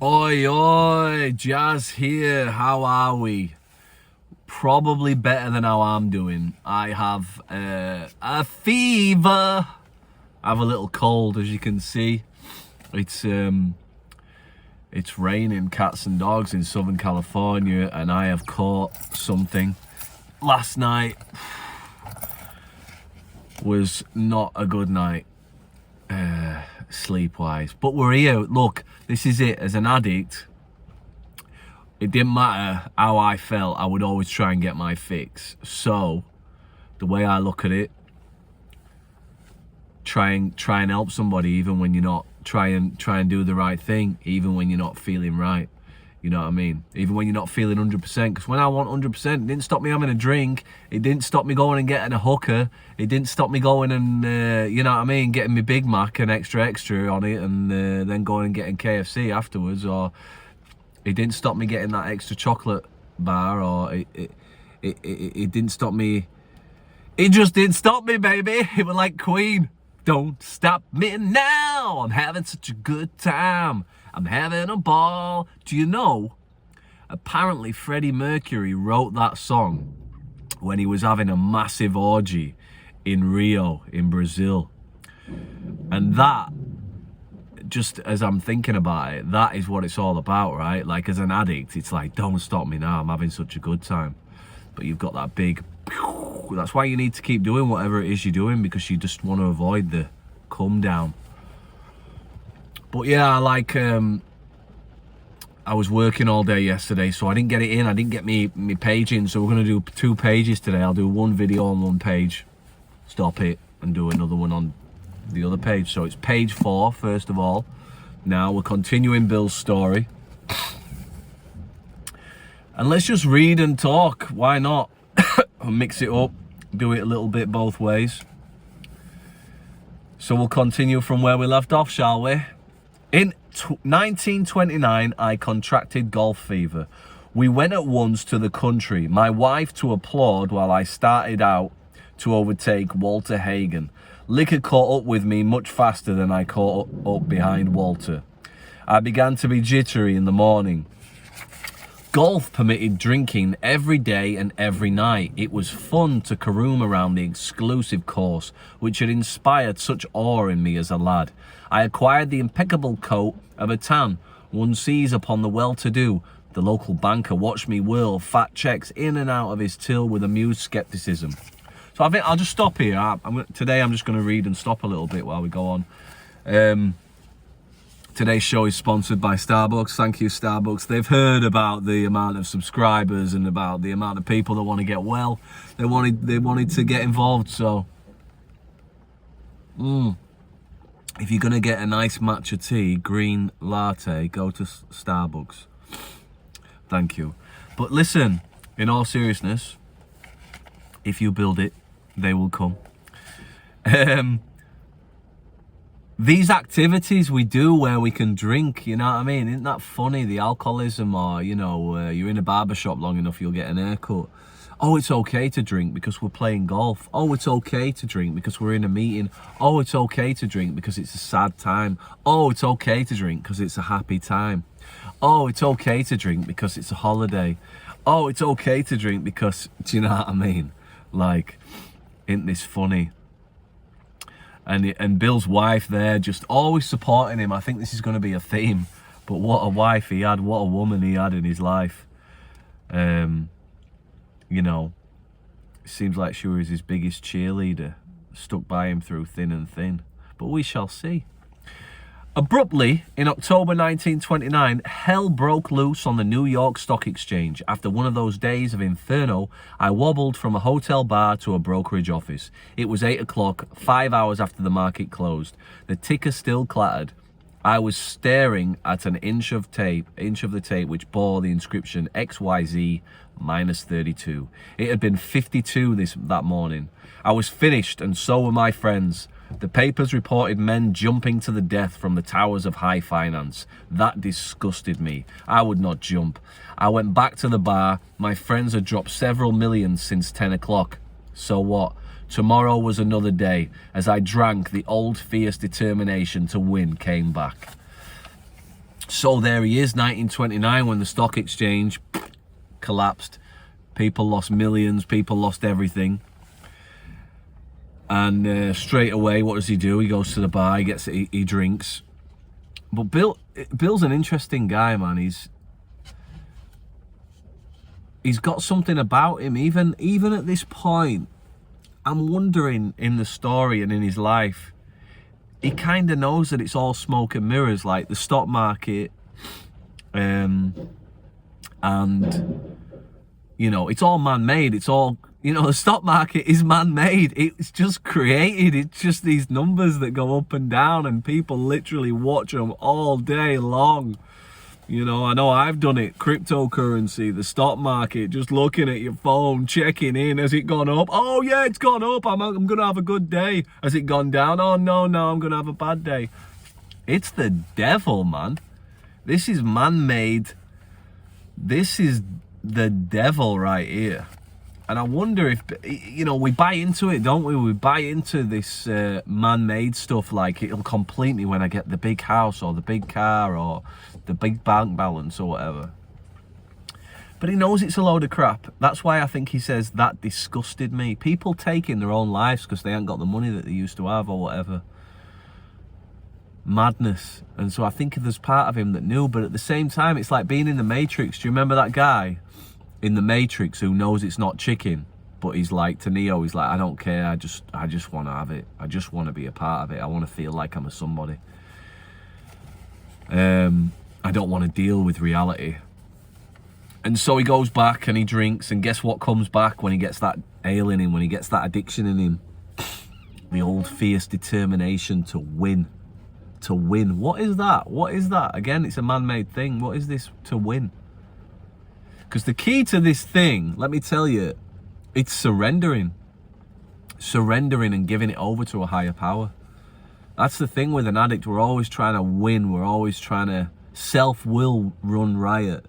Oi, oi, Jazz here. How are we? Probably better than how I'm doing. I have a fever. I have a little cold, as you can see. It's raining cats and dogs in Southern California, and I have caught something. Last night was not a good night, sleep-wise. But we're here. Look, this is it. As an addict, it didn't matter how I felt. I would always try and get my fix. So, the way I look at it, try and help somebody even when you're not. Try and do the right thing even when you're not feeling right. You know what I mean? Even when you're not feeling 100%. Because when I want 100%, it didn't stop me having a drink. It didn't stop me going and getting a hooker. It didn't stop me going and, you know what I mean, getting me Big Mac and extra on it, and then going and getting KFC afterwards. Or it didn't stop me getting that extra chocolate bar. Or it didn't stop me. It just didn't stop me, baby. It was like Queen. Don't stop me now. I'm having such a good time. I'm having a ball. Do you know, apparently Freddie Mercury wrote that song when he was having a massive orgy in Rio, in Brazil. And that, just as I'm thinking about it, that is what it's all about, right? Like, as an addict, it's like, don't stop me now. I'm having such a good time. But you've got that big... That's why you need to keep doing whatever it is you're doing, because you just want to avoid the come down. But yeah, like, I was working all day yesterday, so I didn't get it in. I didn't get me page in, so we're going to do 2 pages today. I'll do one video on one page, stop it, and do another one on the other page. So it's page 4, first of all. Now we're continuing Bill's story. And let's just read and talk. Why not? Mix it up, do it a little bit both ways. So we'll continue from where we left off, shall we? In 1929, I contracted golf fever. We went at once to the country, my wife to applaud while I started out to overtake Walter Hagen. Liquor caught up with me much faster than I caught up behind Walter. I began to be jittery in the morning. Golf permitted drinking every day and every night. It was fun to caroom around the exclusive course, which had inspired such awe in me as a lad. I acquired the impeccable coat of a tan one sees upon the well-to-do. The local banker watched me whirl fat checks in and out of his till with amused skepticism. So I think I'll just stop here. Today I'm just going to read and stop a little bit while we go on. Today's show is sponsored by Starbucks. Thank you, Starbucks. They've heard about the amount of subscribers and about the amount of people that want to get well. They wanted to get involved. So, if you're gonna get a nice matcha tea, green latte, go to Starbucks. Thank you. But listen, in all seriousness, if you build it, they will come. These activities we do where we can drink, you know what I mean? Isn't that funny? The alcoholism, or, you know, you're in a barbershop long enough, you'll get an haircut. Oh, it's okay to drink because we're playing golf. Oh, it's okay to drink because we're in a meeting. Oh, it's okay to drink because it's a sad time. Oh, it's okay to drink because it's a happy time. Oh, it's okay to drink because it's a holiday. Oh, it's okay to drink because, do you know what I mean? Like, isn't this funny? And Bill's wife there, just always supporting him. I think this is going to be a theme. But what a wife he had, what a woman he had in his life. You know, it seems like she was his biggest cheerleader, stuck by him through thin and thin. But we shall see. Abruptly, in October 1929, hell broke loose on the New York Stock Exchange. After one of those days of inferno, I wobbled from a hotel bar to a brokerage office. It was 8 o'clock, 5 hours after the market closed. The ticker still clattered. I was staring at an inch of the tape which bore the inscription XYZ -32. It had been 52 that morning. I was finished, and so were my friends. The papers reported men jumping to the death from the towers of high finance. That disgusted me. I would not jump. I went back to the bar. My friends had dropped several millions since 10 o'clock. So what? Tomorrow was another day. As I drank, the old fierce determination to win came back. So there he is, 1929, when the stock exchange collapsed. People lost millions, people lost everything. And straight away, what does he do? He goes to the bar, he drinks. But Bill's an interesting guy, man. He's got something about him. Even at this point, I'm wondering, in the story and in his life, he kind of knows that it's all smoke and mirrors, like the stock market, and you know, it's all man-made. It's all, you know, the stock market is man-made. It's just created. It's just these numbers that go up and down, and people literally watch them all day long. You know I've done it. Cryptocurrency, the stock market, just looking at your phone, checking in. Has it gone up? Oh yeah, it's gone up. I'm gonna have a good day. Has it gone down? Oh no, I'm gonna have a bad day. It's the devil, man. This is man-made. This is the devil right here. And I wonder if, you know, we buy into it, don't we? We buy into this man-made stuff, like it'll complete me when I get the big house or the big car or the big bank balance or whatever. But he knows it's a load of crap. That's why I think he says that disgusted me. People taking their own lives because they ain't got the money that they used to have or whatever. Madness. And so I think there's part of him that knew, but at the same time, it's like being in the Matrix. Do you remember that guy in the Matrix who knows it's not chicken, but he's like, to Neo, he's like, I don't care, I just want to have it. I just want to be a part of it. I want to feel like I'm a somebody. I don't want to deal with reality. And so he goes back and he drinks, and guess what comes back when he gets that ale in him, when he gets that addiction in him? The old fierce determination to win. To win. What is that? What is that? Again, it's a man-made thing. What is this to win? Because the key to this thing, let me tell you, it's surrendering. Surrendering and giving it over to a higher power. That's the thing with an addict. We're always trying to win. We're always trying to self-will run riot.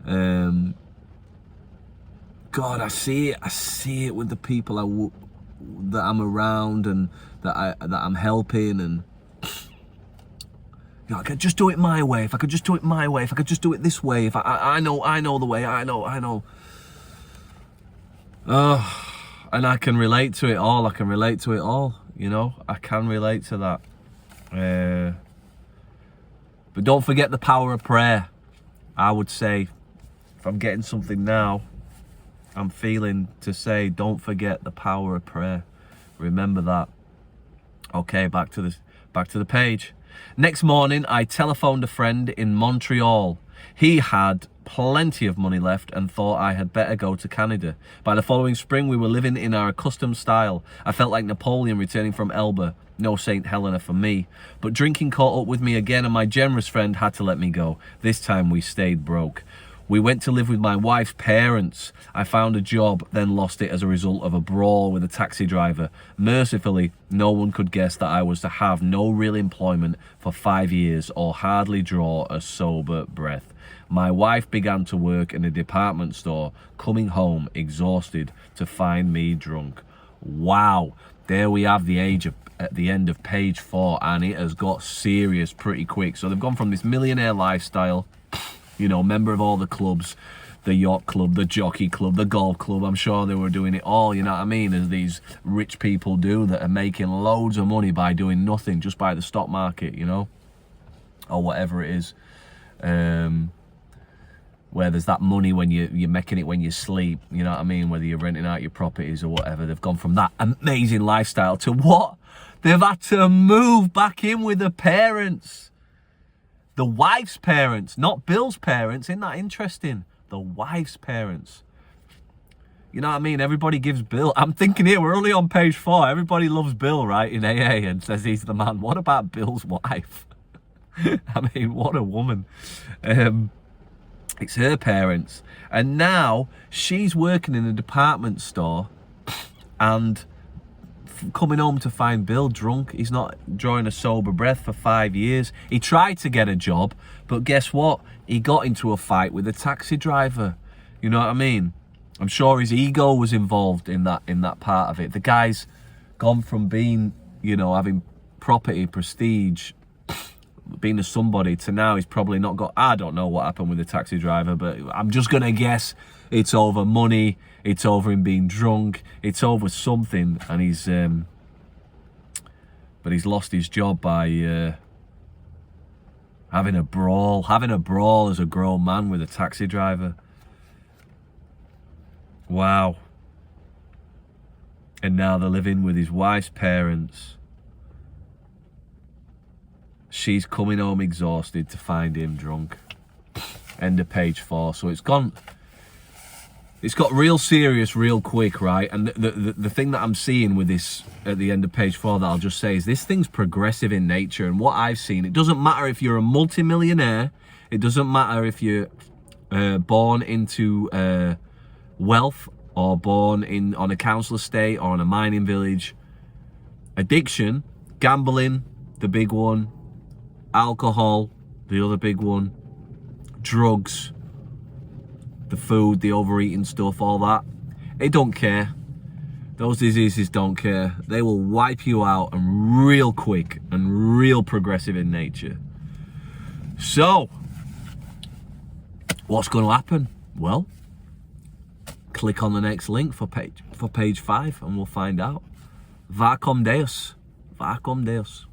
God, I see it with the people that I'm around and that I'm helping, and you know, I could just do it my way. If I could just do it my way, if I could just do it this way, if I know the way, I know. And I can relate to it all. You know, I can relate to that. But don't forget the power of prayer. I would say, if I'm getting something now, I'm feeling to say, don't forget the power of prayer. Remember that. Okay, back to the page. Next morning, I telephoned a friend in Montreal. He had plenty of money left and thought I had better go to Canada. By the following spring, we were living in our accustomed style. I felt like Napoleon returning from Elba. No St. Helena for me. But drinking caught up with me again, and my generous friend had to let me go. This time we stayed broke. We went to live with my wife's parents. I found a job, then lost it as a result of a brawl with a taxi driver. Mercifully, no one could guess that I was to have no real employment for 5 years or hardly draw a sober breath. My wife began to work in a department store, coming home exhausted to find me drunk. Wow, there we have the age at the end of page 4, and it has got serious pretty quick. So they've gone from this millionaire lifestyle, you know, member of all the clubs, the yacht club, the jockey club, the golf club. I'm sure they were doing it all, you know what I mean, as these rich people do that are making loads of money by doing nothing, just by the stock market, you know, or whatever it is. Where there's that money when you're making it when you sleep, you know what I mean, whether you're renting out your properties or whatever. They've gone from that amazing lifestyle to what? They've had to move back in with the parents. The wife's parents, not Bill's parents. Isn't that interesting? The wife's parents. You know what I mean? Everybody gives Bill. I'm thinking here, we're only on page 4. Everybody loves Bill, right, in AA and says he's the man. What about Bill's wife? I mean, what a woman. It's her parents. And now she's working in a department store and coming home to find Bill drunk. He's not drawing a sober breath for 5 years. He tried to get a job, but guess what? He got into a fight with a taxi driver. You know what I mean? I'm sure his ego was involved in that part of it. The guy's gone from being, you know, having property, prestige, being a somebody to now he's probably not got, I don't know what happened with the taxi driver, but I'm just going to guess it's over money, it's over him being drunk, it's over something, and he's but he's lost his job by having a brawl as a grown man with a taxi driver. Wow. And now they're living with his wife's parents. She's coming home exhausted to find him drunk. End of page 4. So it's got real serious real quick, right? And the thing that I'm seeing with this at the end of page 4 that I'll just say is this thing's progressive in nature. And what I've seen, it doesn't matter if you're a multimillionaire, it doesn't matter if you're born into wealth or born on a council estate or in a mining village. Addiction, gambling, the big one, alcohol, the other big one, drugs, the food, the overeating stuff, all that. They don't care. Those diseases don't care. They will wipe you out, and real quick and real progressive in nature. So, what's going to happen? Well, click on the next link for page 5 and we'll find out. Vacom Deus. Vacom Deus.